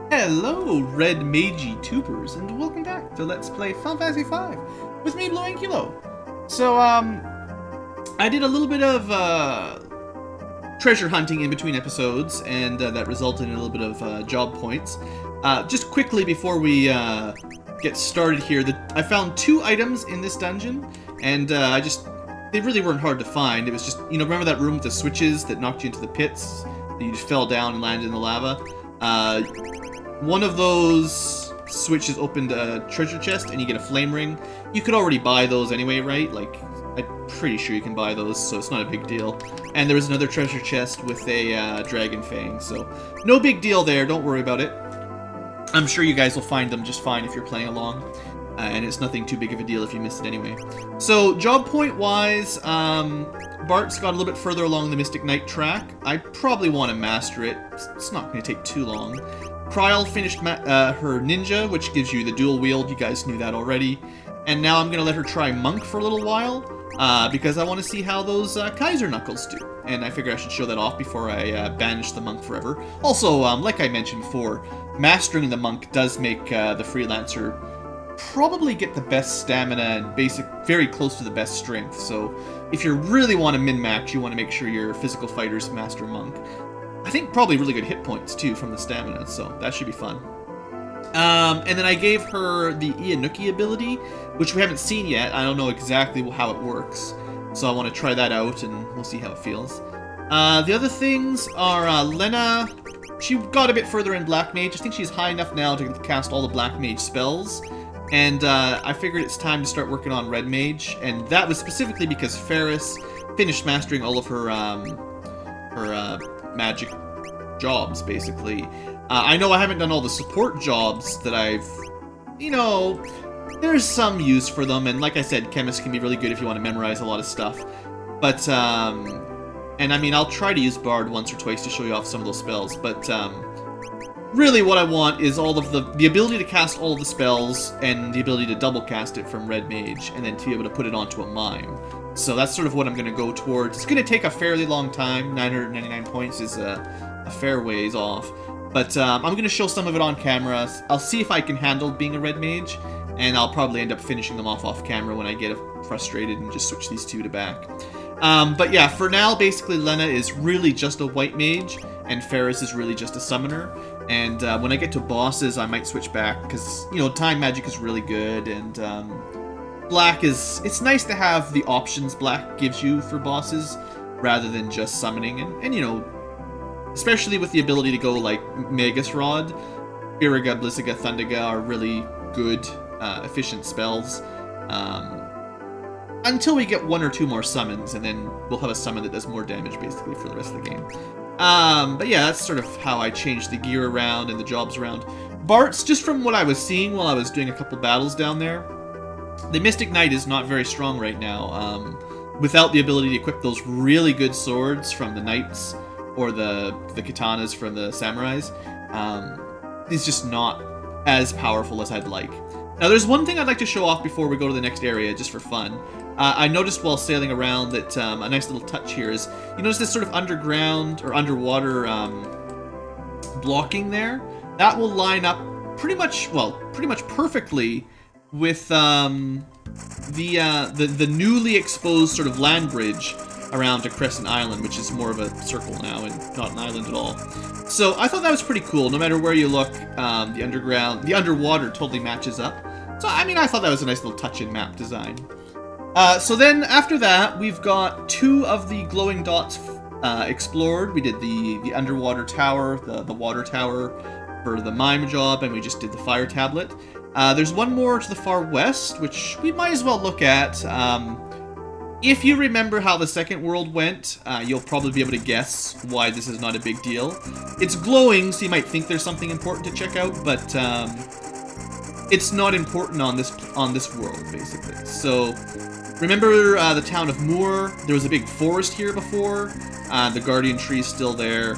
Hello, Red Magey Tubers, and welcome back to Let's Play Final Fantasy V with me, BlueAnkylo. So, I did a little bit of treasure hunting in between episodes, and that resulted in a little bit of job points. Just quickly before we get started here, I found 2 items in this dungeon, and they really weren't hard to find. It was just, you know, remember that room with the switches that knocked you into the pits? That you just fell down and landed in the lava? One of those switches opened a treasure chest, and you get a flame ring. You could already buy those anyway, right? Like, I'm pretty sure you can buy those, so it's not a big deal. And there was another treasure chest with a dragon fang, so no big deal there, don't worry about it. I'm sure you guys will find them just fine if you're playing along, and it's nothing too big of a deal if you missed it anyway. So, job point-wise, Bart's got a little bit further along the Mystic Knight track. I probably want to master it. It's not going to take too long. Kryl finished her ninja, which gives you the dual wield. You guys knew that already. And now I'm going to let her try monk for a little while, because I want to see how those Kaiser Knuckles do. And I figure I should show that off before I banish the monk forever. Also, like I mentioned before, mastering the monk does make the freelancer probably get the best stamina and very close to the best strength. So if you really want to min-max, you want to make sure your physical fighters master monk. I think probably really good hit points, too, from the stamina, so that should be fun. And then I gave her the Ianuki ability, which we haven't seen yet. I don't know exactly how it works, so I want to try that out, and we'll see how it feels. The other things are Lena. She got a bit further in Black Mage. I think she's high enough now to cast all the Black Mage spells. And I figured it's time to start working on Red Mage, and that was specifically because Ferris finished mastering all of her magic jobs, basically. I know I haven't done all the support jobs that you know, there's some use for them, and like I said, chemists can be really good if you want to memorize a lot of stuff. But, and I mean, I'll try to use Bard once or twice to show you off some of those spells, but, really what I want is all of the ability to cast all of the spells, and the ability to double cast it from Red Mage, and then to be able to put it onto a mime. So that's sort of what I'm going to go towards. It's going to take a fairly long time. 999 points is a fair ways off. But I'm going to show some of it on camera. I'll see if I can handle being a Red Mage, and I'll probably end up finishing them off camera when I get frustrated and just switch these 2 to back. But yeah, for now, basically Lena is really just a White Mage, and Ferris is really just a Summoner. And when I get to bosses, I might switch back, because, you know, Time Magic is really good, and Black is... It's nice to have the options Black gives you for bosses, rather than just summoning, and you know, especially with the ability to go, like, Magus Rod, Iriga, Blizziga, Thundiga are really good, efficient spells, until we get 1 or 2 more summons, and then we'll have a summon that does more damage, basically, for the rest of the game. But yeah, that's sort of how I changed the gear around and the jobs around. Bart's, just from what I was seeing while I was doing a couple battles down there, the Mystic Knight is not very strong right now. Without the ability to equip those really good swords from the Knights, or the katanas from the Samurais, he's just not as powerful as I'd like. Now, there's one thing I'd like to show off before we go to the next area, just for fun. I noticed while sailing around that a nice little touch here is, you notice this sort of underground or underwater blocking there? That will line up pretty much perfectly with the newly exposed sort of land bridge around to Crescent Island, which is more of a circle now and not an island at all. So I thought that was pretty cool. No matter where you look, the underwater totally matches up. So, I mean, I thought that was a nice little touch in map design. So then, after that, we've got 2 of the glowing dots explored. We did the underwater tower, the water tower for the mime job, and we just did the fire tablet. There's 1 more to the far west, which we might as well look at. If you remember how the second world went, you'll probably be able to guess why this is not a big deal. It's glowing, so you might think there's something important to check out, but it's not important on this world, basically. So, remember the town of Moor? There was a big forest here before. The Guardian Tree is still there,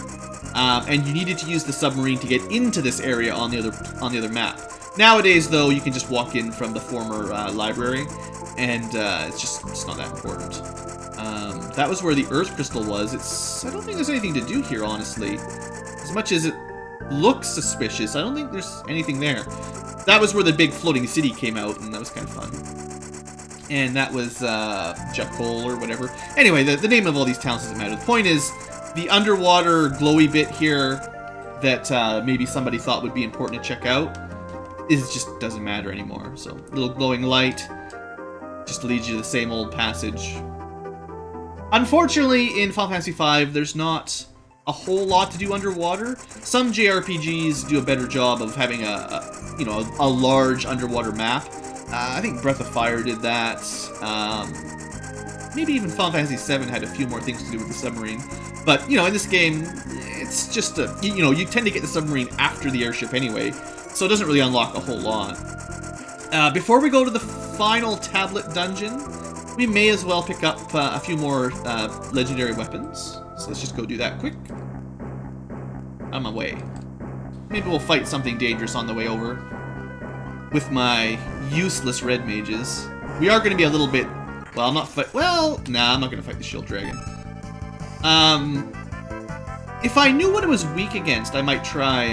and you needed to use the submarine to get into this area on the other map. Nowadays, though, you can just walk in from the former library, and it's not that important. That was where the Earth Crystal was. I don't think there's anything to do here, honestly. As much as looks suspicious. I don't think there's anything there. That was where the big floating city came out, and that was kind of fun. And that was Jakol or whatever. Anyway, the name of all these towns doesn't matter. The point is, the underwater glowy bit here that maybe somebody thought would be important to check out just doesn't matter anymore. So, little glowing light just leads you to the same old passage. Unfortunately, in Final Fantasy V, there's not a whole lot to do underwater. Some JRPGs do a better job of having a large underwater map. I think Breath of Fire did that. Maybe even Final Fantasy VII had a few more things to do with the submarine. But, you know, in this game, it's just you tend to get the submarine after the airship anyway, so it doesn't really unlock a whole lot. Before we go to the final tablet dungeon, we may as well pick up a few more legendary weapons. So let's just go do that quick. On my way. Maybe we'll fight something dangerous on the way over with my useless red mages. We are going to be a little bit... Well, I'm not fight... Well, nah, I'm not going to fight the shield dragon. If I knew what it was weak against, I might try,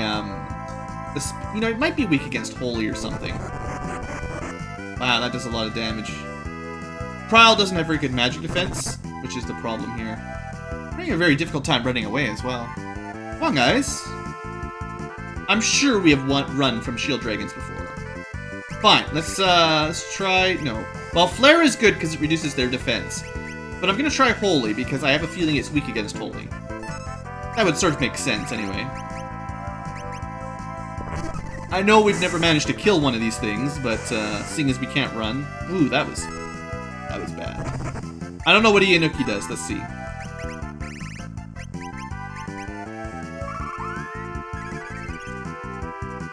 this... You know, it might be weak against Holy or something. Wow, that does a lot of damage. Prial doesn't have very good magic defense, which is the problem here. I'm having a very difficult time running away as well. Come on, guys. I'm sure we have run from shield dragons before. Fine, let's try... No. Well, Flare is good because it reduces their defense. But I'm going to try Holy because I have a feeling it's weak against Holy. That would sort of make sense anyway. I know we've never managed to kill one of these things, but seeing as we can't run... Ooh, that was bad. I don't know what Ianuki does. Let's see.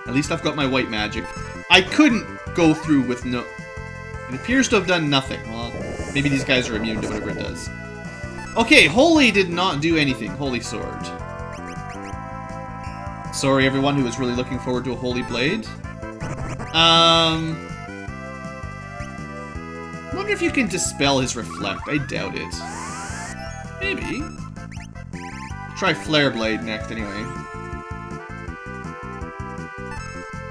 At least I've got my white magic. I couldn't go through with no... It appears to have done nothing. Well, maybe these guys are immune to whatever it does. Okay, Holy did not do anything. Holy Sword. Sorry, everyone who was really looking forward to a Holy Blade. I wonder if you can dispel his Reflect. I doubt it. Maybe. I'll try Flare Blade next, anyway.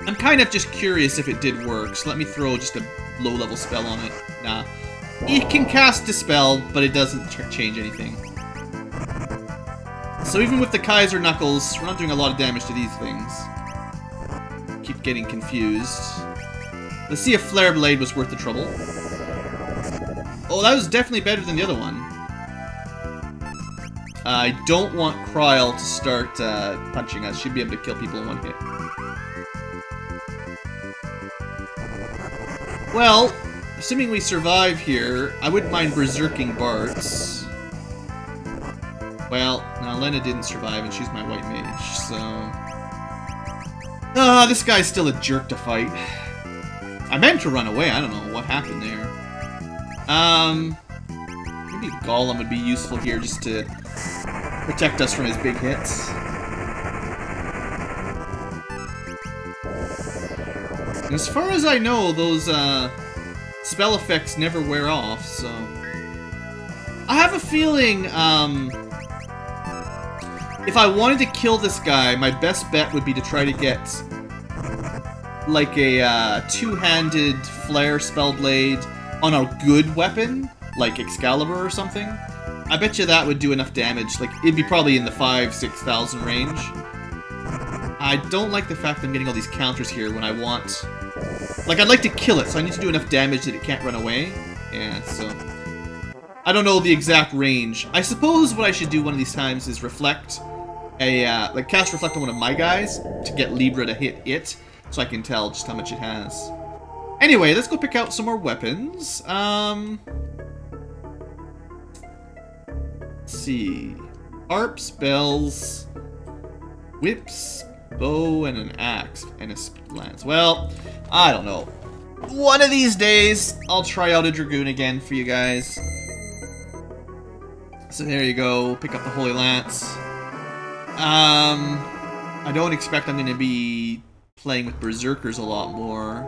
I'm kind of just curious if it did work, so let me throw just a low-level spell on it. Nah. It can cast Dispel, but it doesn't change anything. So even with the Kaiser Knuckles, we're not doing a lot of damage to these things. Keep getting confused. Let's see if Flare Blade was worth the trouble. Oh, that was definitely better than the other one. I don't want Kryl to start punching us. Should be able to kill people in one hit. Well, assuming we survive here, I wouldn't mind berserking Bart's. Well, now Lena didn't survive and she's my white mage, so... this guy's still a jerk to fight. I meant to run away, I don't know what happened there. Maybe Golem would be useful here just to protect us from his big hits. And as far as I know, those spell effects never wear off, so... I have a feeling, if I wanted to kill this guy, my best bet would be to try to get like a two-handed flare spell blade on a good weapon, like Excalibur or something. I bet you that would do enough damage. Like, it'd be probably in the 5,000-6,000 range. I don't like the fact that I'm getting all these counters here when I want... Like, I'd like to kill it, so I need to do enough damage that it can't run away. Yeah, so... I don't know the exact range. I suppose what I should do one of these times is reflect like cast Reflect on one of my guys to get Libra to hit it, so I can tell just how much it has. Anyway, let's go pick out some more weapons. Let's see. Harps, bells, whips, bow, and an axe, and a lance. Well, I don't know. One of these days, I'll try out a Dragoon again for you guys. So there you go, pick up the Holy Lance. I don't expect I'm going to be playing with Berserkers a lot more.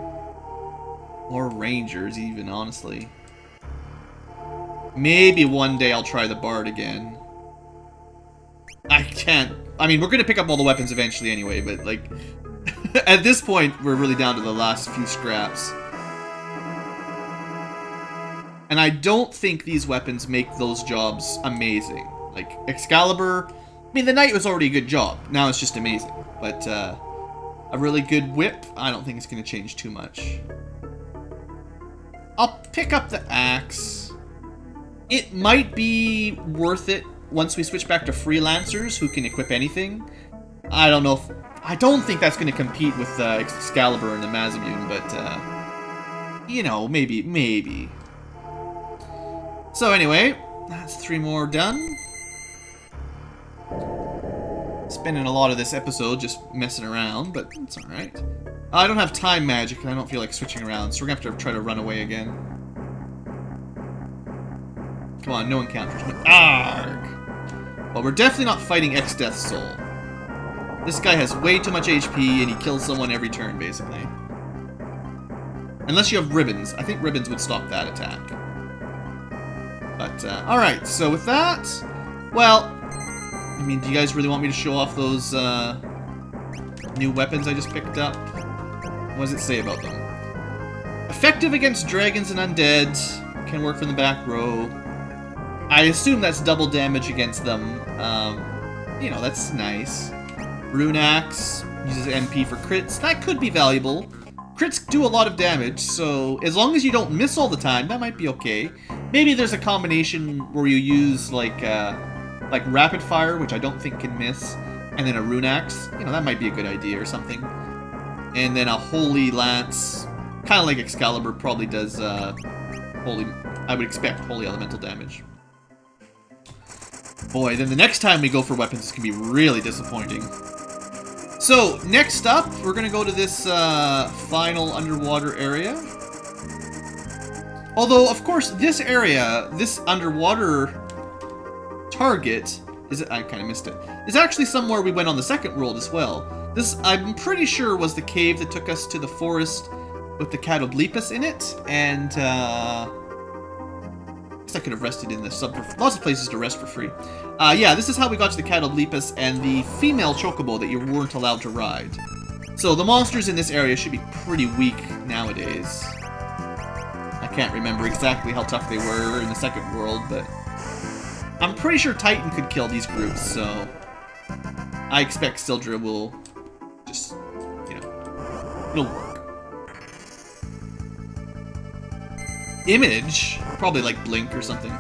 Or Rangers, even, honestly. Maybe one day I'll try the Bard again. I can't I mean, we're gonna pick up all the weapons eventually anyway, but, like, at this point, we're really down to the last few scraps. And I don't think these weapons make those jobs amazing. Like, Excalibur, I mean, the Knight was already a good job. Now it's just amazing. But, a really good whip, I don't think it's gonna change too much. I'll pick up the axe. It might be worth it once we switch back to freelancers who can equip anything. I don't know if... I don't think that's going to compete with Excalibur and the Mazimune, but, you know, maybe. So anyway, that's 3 more done. Spending a lot of this episode just messing around, but it's alright. I don't have time magic, and I don't feel like switching around, so we're going to have to try to run away again. Come on, no encounters. Arg! Well, we're definitely not fighting X-Death Soul. This guy has way too much HP, and he kills someone every turn, basically. Unless you have ribbons. I think ribbons would stop that attack. But, alright, so with that... Well, I mean, do you guys really want me to show off those, new weapons I just picked up? What does it say about them? Effective against dragons and undead. Can work from the back row. I assume that's double damage against them. You know, that's nice. Rune Axe uses MP for crits. That could be valuable. Crits do a lot of damage, so as long as you don't miss all the time, that might be okay. Maybe there's a combination where you use, like Rapid Fire, which I don't think can miss, and then a Rune Axe. You know, that might be a good idea or something. And then a Holy Lance, kind of like Excalibur probably does, I would expect Holy Elemental damage. Boy, then the next time we go for weapons, it's going to be really disappointing. So, next up, we're going to go to this final underwater area. Although, of course, this area, this underwater target, I kind of missed it, is actually somewhere we went on the second world as well. This, I'm pretty sure, was the cave that took us to the forest with the Catoblepus in it, and I could have rested in the sub. Lots of places to rest for free. Yeah, this is how we got to the Catoblepus and the female chocobo that you weren't allowed to ride. So the monsters in this area should be pretty weak nowadays. I can't remember exactly how tough they were in the second world, but I'm pretty sure Titan could kill these groups, so I expect Sildra will just, you know, it'll work. Image? Probably like Blink or something.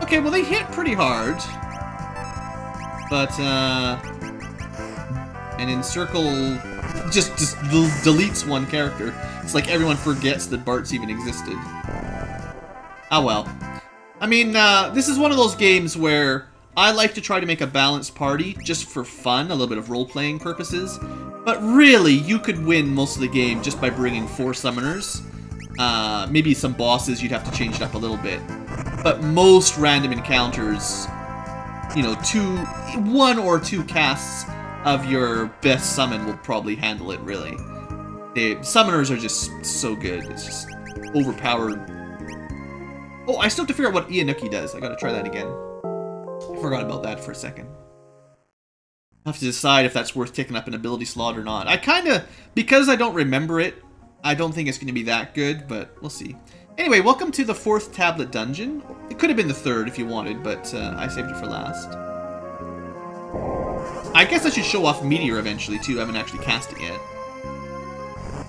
Okay, well they hit pretty hard. But, and Encircle just deletes one character. It's like everyone forgets that Bart's even existed. Oh well. I mean, this is one of those games where I like to try to make a balanced party just for fun, a little bit of role-playing purposes. But really, you could win most of the game just by bringing 4 summoners. Maybe some bosses you'd have to change it up a little bit. But most random encounters, you know, 1 or 2 casts of your best summon will probably handle it, really. The summoners are just so good. It's just overpowered. Oh, I still have to figure out what Ianuki does. I gotta try that again. I forgot about that for a second. I have to decide if that's worth taking up an ability slot or not. I kinda, because I don't remember it, I don't think it's going to be that good, but we'll see. Anyway, welcome to the 4th tablet dungeon. It could have been the 3rd if you wanted, but I saved it for last. I guess I should show off Meteor eventually, too. I haven't actually cast it yet.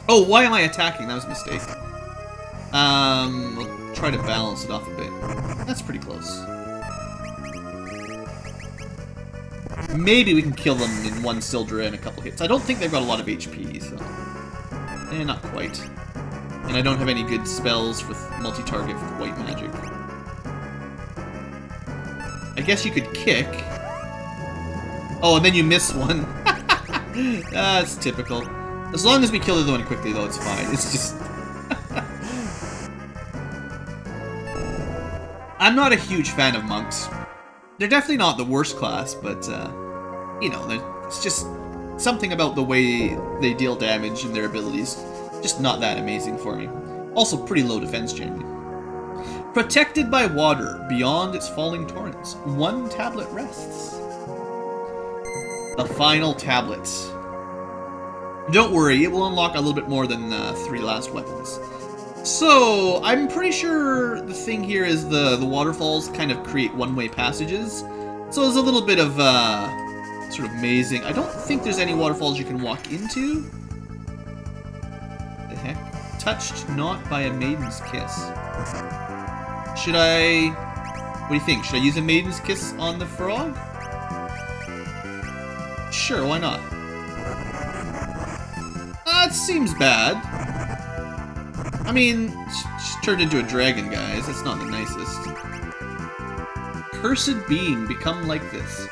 Oh, why am I attacking? That was a mistake. We'll try to balance it off a bit. That's pretty close. Maybe we can kill them in 1 Sildra and a couple hits. I don't think they've got a lot of HP, so... Eh, not quite. And I don't have any good spells with multi-target with white magic. I guess you could kick. Oh, and then you miss one. That's typical. As long as we kill the other one quickly, though, it's fine. It's just... I'm not a huge fan of monks. They're definitely not the worst class, but, you know, it's just... something about the way they deal damage and their abilities, just not that amazing for me. Also pretty low defense generally. Protected by water, beyond its falling torrents. 1 tablet rests. The final tablets. Don't worry, it will unlock a little bit more than 3 last weapons. So, I'm pretty sure the thing here is the waterfalls kind of create one-way passages. So there's a little bit of sort of mazing. I don't think there's any waterfalls you can walk into. The heck? Touched not by a maiden's kiss. Should I... What do you think? Should I use a maiden's kiss on the frog? Sure, why not? That seems bad. I mean, she's turned into a dragon, guys. That's not the nicest. Cursed being, become like this.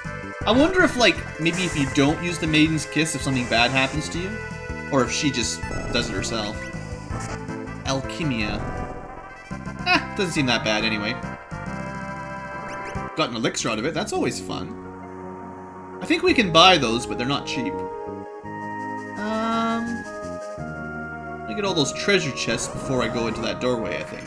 I wonder if, like, maybe if you don't use the maiden's kiss, if something bad happens to you? Or if she just does it herself. Alchemia. Doesn't seem that bad anyway. Got an elixir out of it, that's always fun. I think we can buy those, but they're not cheap. Let me get all those treasure chests before I go into that doorway, I think.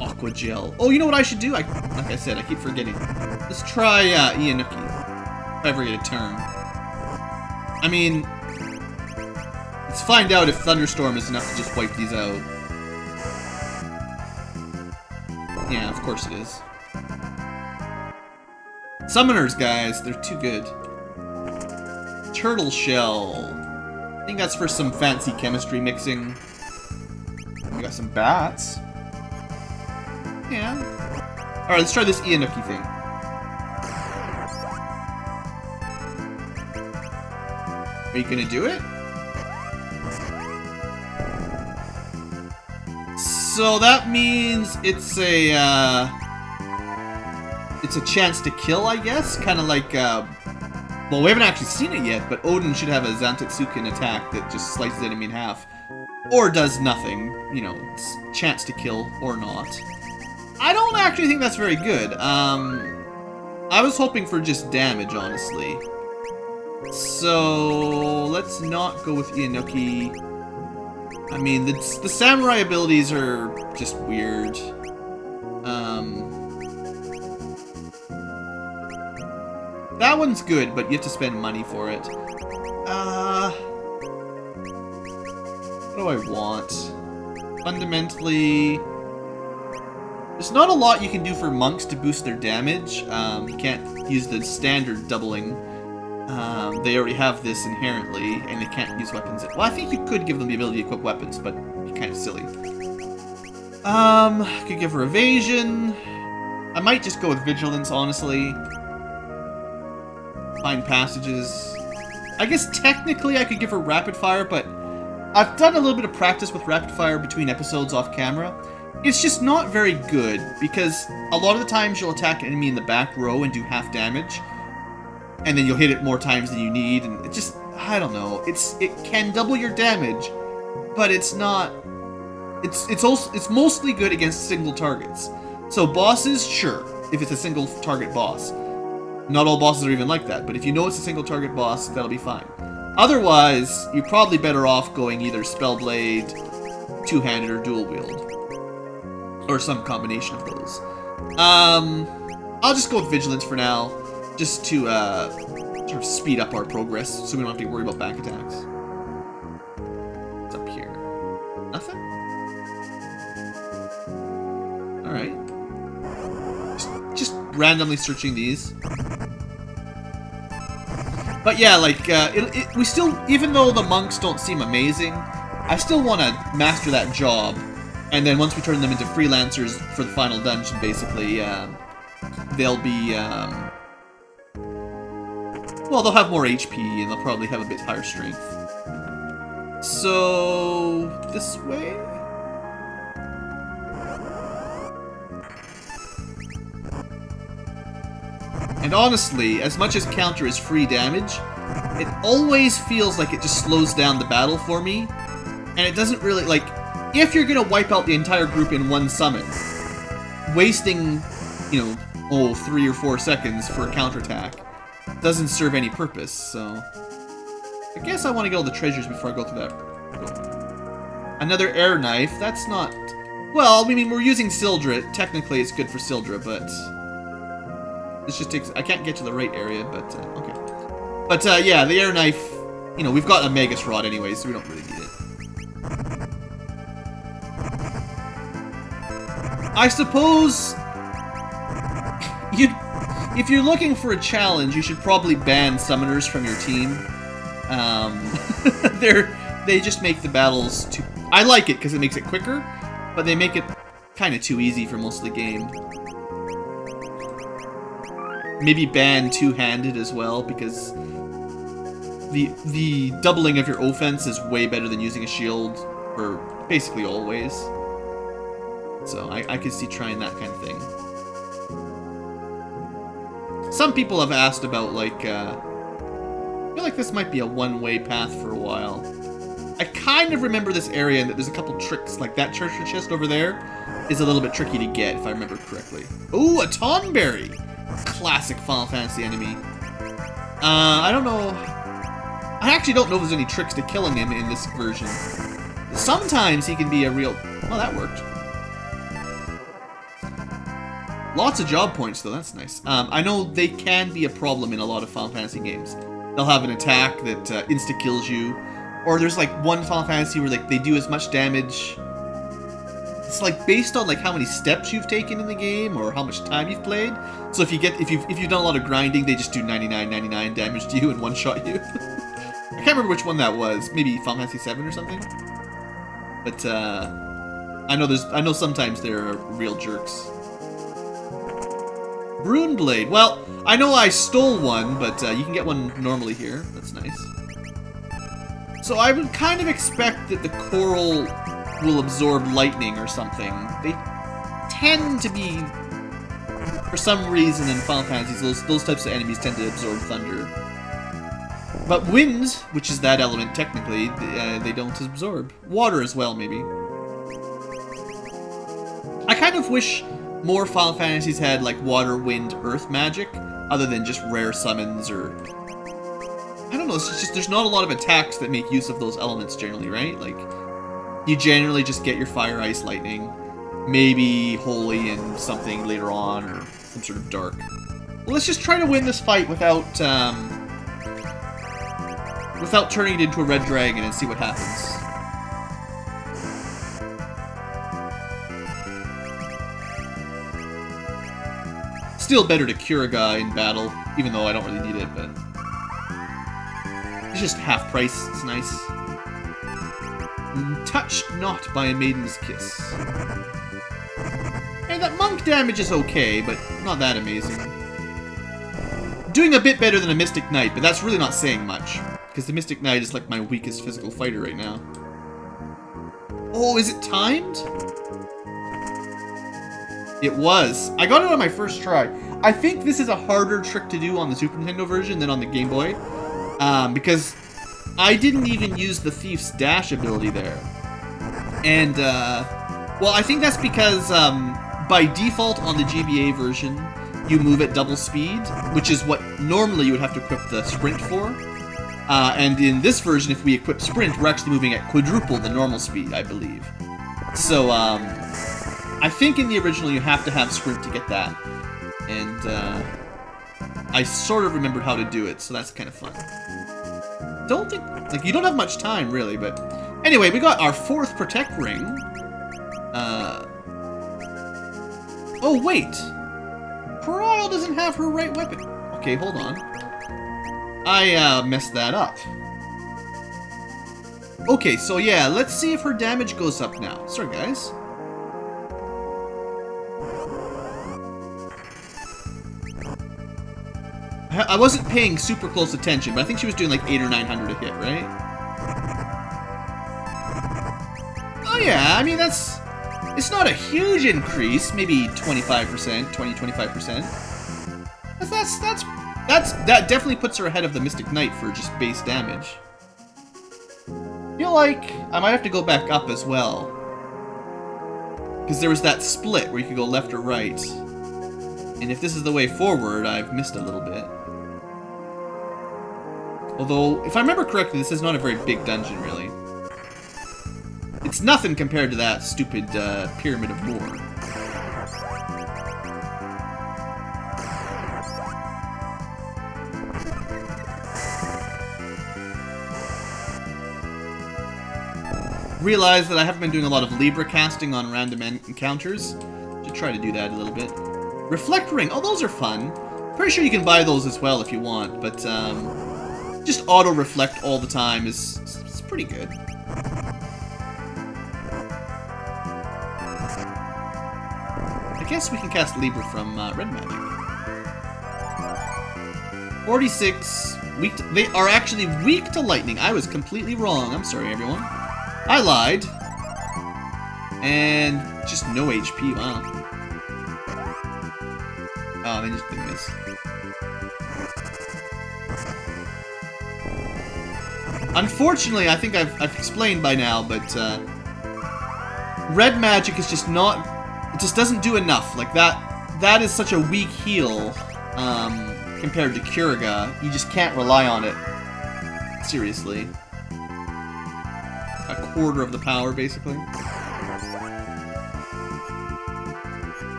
Aqua gel. Oh, you know what I should do? Like I said, I keep forgetting. Let's try Ianuki. If I ever get a turn. I mean, let's find out if Thunderstorm is enough to just wipe these out. Yeah, of course it is. Summoners, guys, they're too good. Turtle shell. I think that's for some fancy chemistry mixing. We got some bats. Yeah. Alright, let's try this Ianuki thing. Are you gonna do it? So that means it's a chance to kill, I guess? Kinda like, well, we haven't actually seen it yet, but Odin should have a Zantetsuken attack that just slices the enemy in half. Or does nothing. You know, it's chance to kill or not. I don't actually think that's very good. I was hoping for just damage, honestly. So, let's not go with Ianuki. I mean, the samurai abilities are just weird. That one's good, but you have to spend money for it. What do I want? Fundamentally... There's not a lot you can do for monks to boost their damage. You can't use the standard doubling. They already have this inherently, and they can't use weapons. Well, I think you could give them the ability to equip weapons, but it'd be kind of silly. I could give her evasion. I might just go with vigilance, honestly. Find passages. I guess technically I could give her rapid fire, but I've done a little bit of practice with rapid fire between episodes off camera. It's just not very good, because a lot of the times you'll attack an enemy in the back row and do half damage, and then you'll hit it more times than you need, and it just, I don't know, it can double your damage, but it's not, it's mostly good against single targets. So bosses, sure, if it's a single target boss. Not all bosses are even like that, but if you know it's a single target boss, that'll be fine. Otherwise, you're probably better off going either Spellblade, two-handed, or dual wield. Or some combination of those. I'll just go with Vigilance for now, just to sort of speed up our progress, so we don't have to worry about back attacks. What's up here? Nothing? Alright. Just randomly searching these. But yeah, like, we still, even though the monks don't seem amazing, I still want to master that job. And then once we turn them into freelancers for the final dungeon, basically, they'll be, well, they'll have more HP, and they'll probably have a bit higher strength. So, this way? And honestly, as much as counter is free damage, it always feels like it just slows down the battle for me. And it doesn't really, like, if you're gonna wipe out the entire group in one summon, wasting, you know, 3 or 4 seconds for a counterattack doesn't serve any purpose, so... I guess I want to get all the treasures before I go through that. Another air knife, that's not... Well, I mean, we're using Sildra. Technically, it's good for Sildra, but... This just takes... I can't get to the right area, but... okay. But yeah, the air knife, you know, we've got a Magus Rod anyway, so we don't really need it. I suppose if you're looking for a challenge, you should probably ban summoners from your team. They just make the battles too... I like it because it makes it quicker, but they make it kind of too easy for most of the game. Maybe ban two-handed as well, because the doubling of your offense is way better than using a shield for basically always. So I could see trying that kind of thing. Some people have asked about, like, I feel like this might be a one-way path for a while. I kind of remember this area and that there's a couple tricks, like that treasure chest over there is a little bit tricky to get, if I remember correctly. Ooh, a Tonberry! Classic Final Fantasy enemy. I don't know... I actually don't know if there's any tricks to killing him in this version. Sometimes he can be a real... Oh, that worked. Lots of job points, though. That's nice. I know they can be a problem in a lot of Final Fantasy games. They'll have an attack that insta-kills you. Or there's, like, one Final Fantasy where, like, they do as much damage... It's, like, based on, like, how many steps you've taken in the game or how much time you've played. So if you've done a lot of grinding, they just do 99 damage to you and one-shot you. I can't remember which one that was. Maybe Final Fantasy 7 or something. But, I know sometimes they're real jerks. Rune Blade. Well, I know I stole one, but you can get one normally here. That's nice. So I would kind of expect that the coral will absorb lightning or something. They tend to be, for some reason in Final Fantasies, those types of enemies tend to absorb thunder. But wind, which is that element technically, they don't absorb. Water as well, maybe. I kind of wish more Final Fantasies had, like, water, wind, earth magic, other than just rare summons or... I don't know, it's just there's not a lot of attacks that make use of those elements generally, right? Like, you generally just get your fire, ice, lightning, maybe holy and something later on, or some sort of dark. Well, let's just try to win this fight without turning it into a red dragon and see what happens. Still better to cure a guy in battle, even though I don't really need it, but... It's just half price, it's nice. Touched not by a maiden's kiss. And that monk damage is okay, but not that amazing. Doing a bit better than a Mystic Knight, but that's really not saying much. Because the Mystic Knight is like my weakest physical fighter right now. Oh, is it timed? It was. I got it on my first try. I think this is a harder trick to do on the Super Nintendo version than on the Game Boy. Because I didn't even use the Thief's Dash ability there. And, well, I think that's because, by default on the GBA version, you move at double speed, which is what normally you would have to equip the Sprint for. And in this version, if we equip Sprint, we're actually moving at quadruple the normal speed, I believe. So, I think in the original you have to have Sprint to get that. And, I sort of remembered how to do it, so that's kind of fun. Don't think... Like, you don't have much time, really, but... Anyway, we got our 4th Protect Ring. Oh, wait! Pearl doesn't have her right weapon. Okay, hold on. I, messed that up. Okay, so yeah, let's see if her damage goes up now. Sorry, guys. I wasn't paying super close attention, but I think she was doing like 800 or 900 a hit, right? Oh yeah, I mean that's... It's not a huge increase, maybe 25%, 20-25%. That definitely puts her ahead of the Mystic Knight for just base damage. I feel like I might have to go back up as well. Because there was that split where you could go left or right. And if this is the way forward, I've missed a little bit. Although, if I remember correctly, this is not a very big dungeon, really. It's nothing compared to that stupid Pyramid of Lore. realized that I haven't been doing a lot of Libra casting on random encounters. Should try to do that a little bit. Reflect Ring. Oh, those are fun. Pretty sure you can buy those as well if you want, but just auto-reflect all the time is pretty good. I guess we can cast Libra from Red Magic. 46. Weak to, they are actually weak to lightning. I was completely wrong. I'm sorry, everyone. I lied. And just no HP. Wow. Oh, they just didn't miss. Unfortunately, I think I've explained by now, but red magic is just not... It just doesn't do enough. Like, that is such a weak heal compared to Curaga. You just can't rely on it. Seriously. A quarter of the power, basically.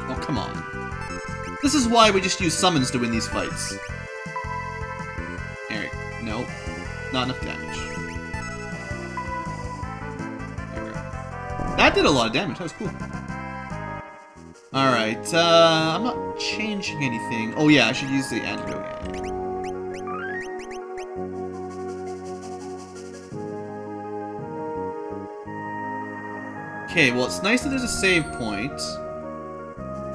Oh, come on. This is why we just use summons to win these fights. Eric, nope. Not enough damage. There we go. That did a lot of damage. That was cool. Alright, I'm not changing anything. Oh yeah, I should use the antidote. Okay, well it's nice that there's a save point.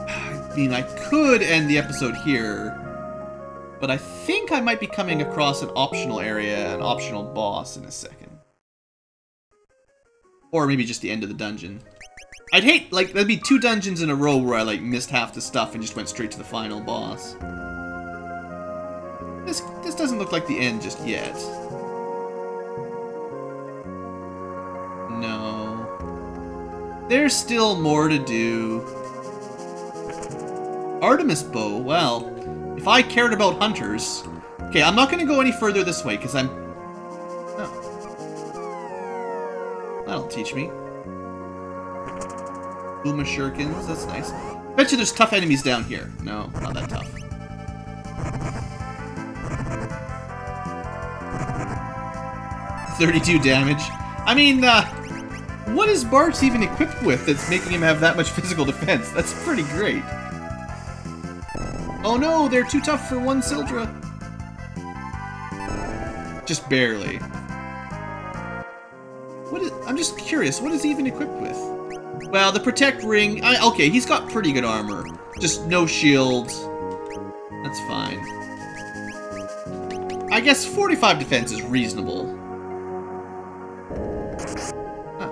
I mean, I could end the episode here. But I think I might be coming across an optional area, an optional boss in a second. Or maybe just the end of the dungeon. I'd hate, like, there'd be 2 dungeons in a row where I, like, missed half the stuff and just went straight to the final boss. This doesn't look like the end just yet. No. There's still more to do. Artemis Bow, well... If I cared about hunters... Okay, I'm not going to go any further this way, because I'm... Oh. That'll teach me. Uma Shurikens, that's nice. Bet you there's tough enemies down here. No, not that tough. $32 damage. I mean, what is Bart's even equipped with that's making him have that much physical defense? That's pretty great. Oh no, they're too tough for one Sildra. Just barely. What is... I'm just curious, what is he even equipped with? Well, the Protect Ring... okay, he's got pretty good armor. Just no shield. That's fine. I guess 45 defense is reasonable. Huh.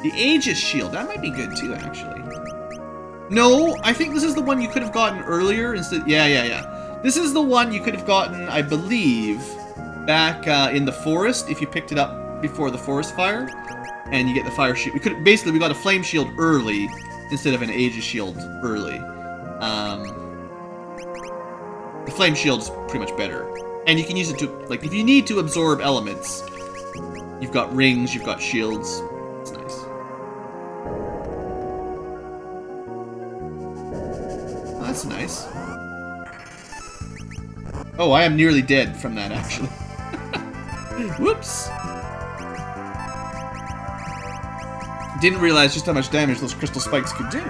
The Aegis Shield, that might be good too, actually. No, I think this is the one you could have gotten earlier instead. Yeah. This is the one you could have gotten, I believe, back in the forest if you picked it up before the forest fire, and you get the fire shield. Basically, we got a flame shield early instead of an Aegis shield early. The flame shield is pretty much better, and you can use it to, like, if you need to absorb elements. You've got rings, you've got shields. It's nice. That's nice. Oh, I am nearly dead from that, actually. Whoops! Didn't realize just how much damage those crystal spikes could do.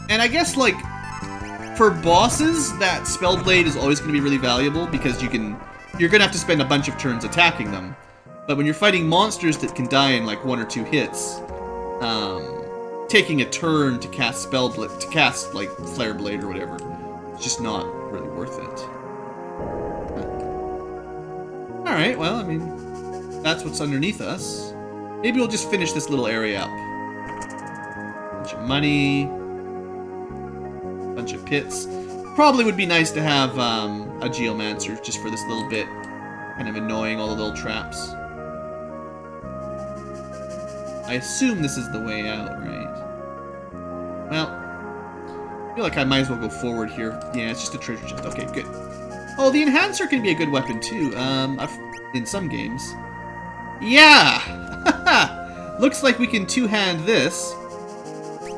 And I guess, like, for bosses, that Spellblade is always going to be really valuable because you're going to have to spend a bunch of turns attacking them. But when you're fighting monsters that can die in like 1 or 2 hits, taking a turn to cast Spellblade, to cast like Flare Blade or whatever, it's just not really worth it. Alright, well, I mean, that's what's underneath us. Maybe we'll just finish this little area up. Bunch of money, bunch of pits. Probably would be nice to have a Geomancer just for this little bit. Kind of annoying all the little traps. I assume this is the way out, right? Well, I feel like I might as well go forward here. Yeah, it's just a treasure chest. Okay, good. Oh, the Enhancer can be a good weapon, too. In some games. Yeah! Looks like we can two-hand this.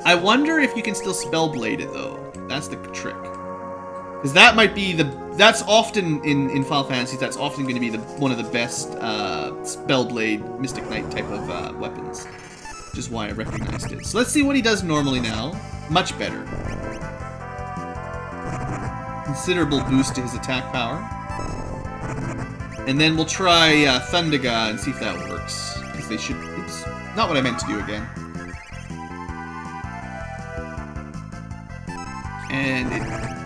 I wonder if you can still Spellblade it, though. That's the trick. Because that might be that's often, in Final Fantasy, that's often going to be one of the best Spellblade, Mystic Knight type of weapons. Which is why I recognized it. So let's see what he does normally now. Much better. Considerable boost to his attack power. And then we'll try Thundaga and see if that works. Because they should... Oops. Not what I meant to do again. And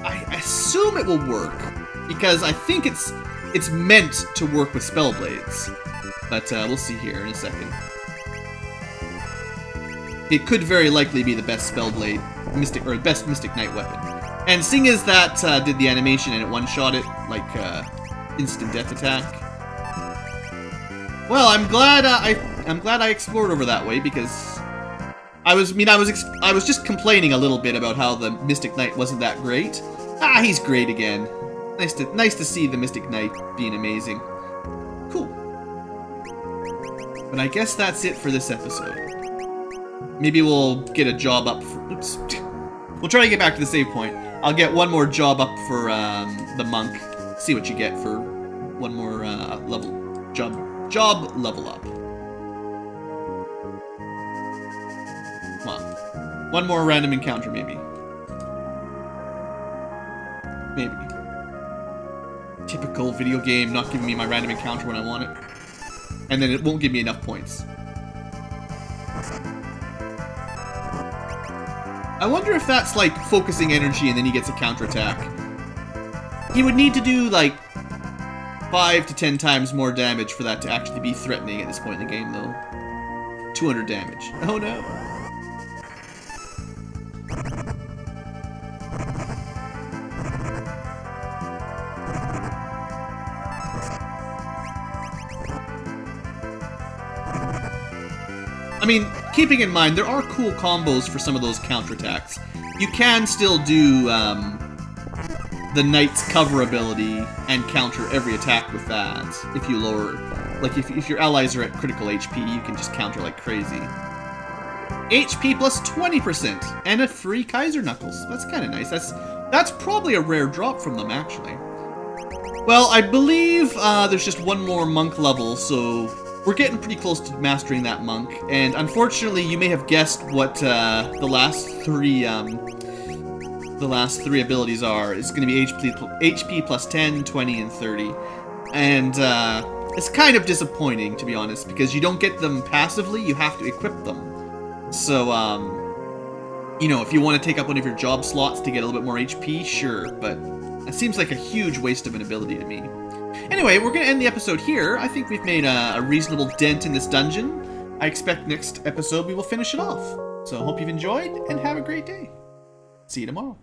I assume it will work, because I think it's meant to work with Spellblades. But we'll see here in a second. It could very likely be the best Spellblade Mystic, or best Mystic Knight weapon. And seeing as that did the animation and it one-shot it like instant death attack. Well, I'm glad I explored over that way, because I was just complaining a little bit about how the Mystic Knight wasn't that great. Ah, he's great again. Nice to see the Mystic Knight being amazing. Cool. But I guess that's it for this episode. Maybe we'll get a job up for... Oops. We'll try to get back to the save point. I'll get one more job up for the monk. See what you get for one more job level up. Come on. One more random encounter, maybe. Maybe. Typical video game, not giving me my random encounter when I want it. And then it won't give me enough points. I wonder if that's like focusing energy and then he gets a counterattack. He would need to do like 5 to 10 times more damage for that to actually be threatening at this point in the game, though. 200 damage. Oh no. I mean, keeping in mind, there are cool combos for some of those counterattacks. You can still do the Knight's cover ability and counter every attack with that. If you lower... Like, if your allies are at critical HP, you can just counter like crazy. HP plus 20%! And a free Kaiser Knuckles. That's kind of nice. That's probably a rare drop from them, actually. Well, I believe there's just one more monk level, so... We're getting pretty close to mastering that monk, and unfortunately, you may have guessed what the last three abilities are. It's going to be HP plus 10, 20, and 30, and it's kind of disappointing, to be honest, because you don't get them passively. You have to equip them. So, you know, if you want to take up one of your job slots to get a little bit more HP, sure, but it seems like a huge waste of an ability to me. Anyway, we're going to end the episode here. I think we've made a reasonable dent in this dungeon. I expect next episode we will finish it off. So, hope you've enjoyed, and have a great day. See you tomorrow.